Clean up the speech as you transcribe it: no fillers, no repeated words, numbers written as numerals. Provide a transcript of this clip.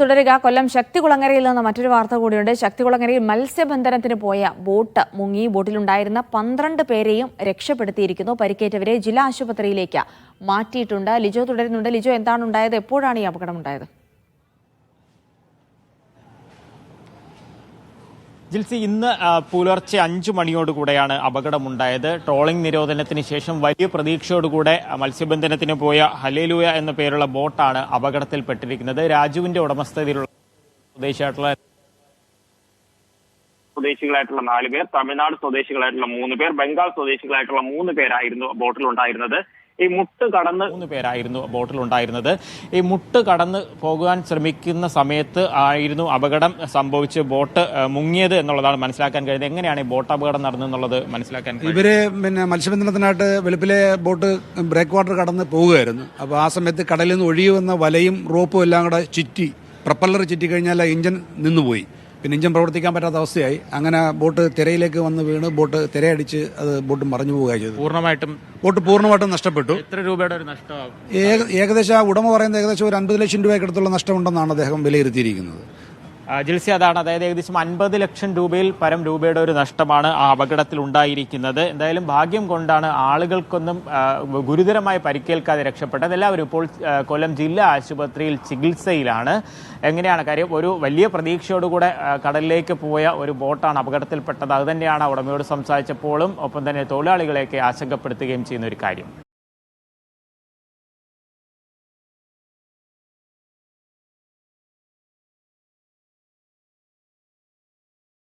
തുടരുക. കൊല്ലം ശക്തികുളങ്ങരയിൽ നിന്ന് മറ്റൊരു വാർത്ത കൂടിയുണ്ട്. ശക്തികുളങ്ങരയിൽ മത്സ്യബന്ധനത്തിന് പോയ ബോട്ട് മുങ്ങി. ബോട്ടിലുണ്ടായിരുന്ന 12 പേരെയും രക്ഷപ്പെടുത്തിയിരിക്കുന്നു. പരിക്കേറ്റവരെ ജില്ലാ ആശുപത്രിയിലേക്ക് മാറ്റിയിട്ടുണ്ട്. ലിജോ തുടരുന്നുണ്ട്. ലിജോ, എന്താണ് ഉണ്ടായത്? എപ്പോഴാണ് ഈ അപകടം ഉണ്ടായത്? ജിൽസി, ഇന്ന് പുലർച്ചെ 5 മണിയോടുകൂടെയാണ് അപകടമുണ്ടായത്. ട്രോളിംഗ് നിരോധനത്തിന് ശേഷം വലിയ പ്രതീക്ഷയോടുകൂടെ മത്സ്യബന്ധനത്തിന് പോയ ഹല്ലേലൂയ എന്ന പേരുള്ള ബോട്ടാണ് അപകടത്തിൽപ്പെട്ടിരിക്കുന്നത്. രാജുവിന്റെ ഉടമസ്ഥതയിലുള്ള സ്വദേശികളായിട്ടുള്ള 4 പേർ, തമിഴ്നാട് സ്വദേശികളായിട്ടുള്ള 3 പേർ, ബംഗാൾ സ്വദേശികളായിട്ടുള്ള 3 പേരായിരുന്നു ബോട്ടിലുണ്ടായിരുന്നത്. ഈ മുട്ട് കടന്ന് പോകാൻ ശ്രമിക്കുന്ന സമയത്ത് ആയിരുന്നു അപകടം സംഭവിച്ച് ബോട്ട് മുങ്ങിയത് എന്നുള്ളതാണ് മനസ്സിലാക്കാൻ കഴിയുന്നത്. എങ്ങനെയാണ് ഈ ബോട്ട് അപകടം നടന്നെന്നുള്ളത് മനസ്സിലാക്കാൻ കഴിയും? ഇവര് മത്സ്യബന്ധനത്തിനായിട്ട് വെളുപ്പിലെ ബോട്ട് ബ്രേക്ക് വാട്ടർ കടന്ന് പോവുകയായിരുന്നു. അപ്പോൾ ആ സമയത്ത് കടലിൽ നിന്ന് ഒഴിയുന്ന വലയും റോപ്പും എല്ലാം കൂടെ ചുറ്റി, പ്രപ്പല്ലർ ചുറ്റി കഴിഞ്ഞാൽ എഞ്ചിൻ നിന്നുപോയി. പിന്നെ എഞ്ചിൻ പ്രവർത്തിക്കാൻ പറ്റാത്ത അവസ്ഥയായി. അങ്ങനെ ബോട്ട് തിരയിലേക്ക് വന്ന് വീണ് ബോട്ട് തിരയടിച്ച് ബോട്ട് മറിഞ്ഞു പോവുകയാണ് ചെയ്തത്. ബോട്ട് പൂർണ്ണമായിട്ടും നഷ്ടപ്പെട്ടു. എത്ര രൂപയുടെ ഒരു നഷ്ടം? ഏകദേശം ഉടമ പറയുന്നത് ഏകദേശം ഒരു 50 ലക്ഷം രൂപയ്ക്കടുത്തുള്ള നഷ്ടമുണ്ടെന്നാണ് അദ്ദേഹം വിലയിരുത്തിയിരിക്കുന്നത്. ജിൽസി, അതാണ്, അതായത് ഏകദേശം 50 ലക്ഷം രൂപയിൽ പരം രൂപയുടെ ഒരു നഷ്ടമാണ് ആ അപകടത്തിൽ ഉണ്ടായിരിക്കുന്നത്. എന്തായാലും ഭാഗ്യം കൊണ്ടാണ് ആളുകൾക്കൊന്നും ഗുരുതരമായി പരിക്കേൽക്കാതെ രക്ഷപ്പെട്ടത്. എല്ലാവരും ഇപ്പോൾ കൊല്ലം ജില്ലാ ആശുപത്രിയിൽ ചികിത്സയിലാണ്. എങ്ങനെയാണ് കാര്യം? ഒരു വലിയ പ്രതീക്ഷയോടുകൂടെ കടലിലേക്ക് പോയ ഒരു ബോട്ടാണ് അപകടത്തിൽപ്പെട്ടത്. അതുതന്നെയാണ് ഉടമയോട് സംസാരിച്ചപ്പോഴും ഒപ്പം തന്നെ തൊഴിലാളികളെയൊക്കെ ആശങ്കപ്പെടുത്തുകയും ചെയ്യുന്ന ഒരു കാര്യം.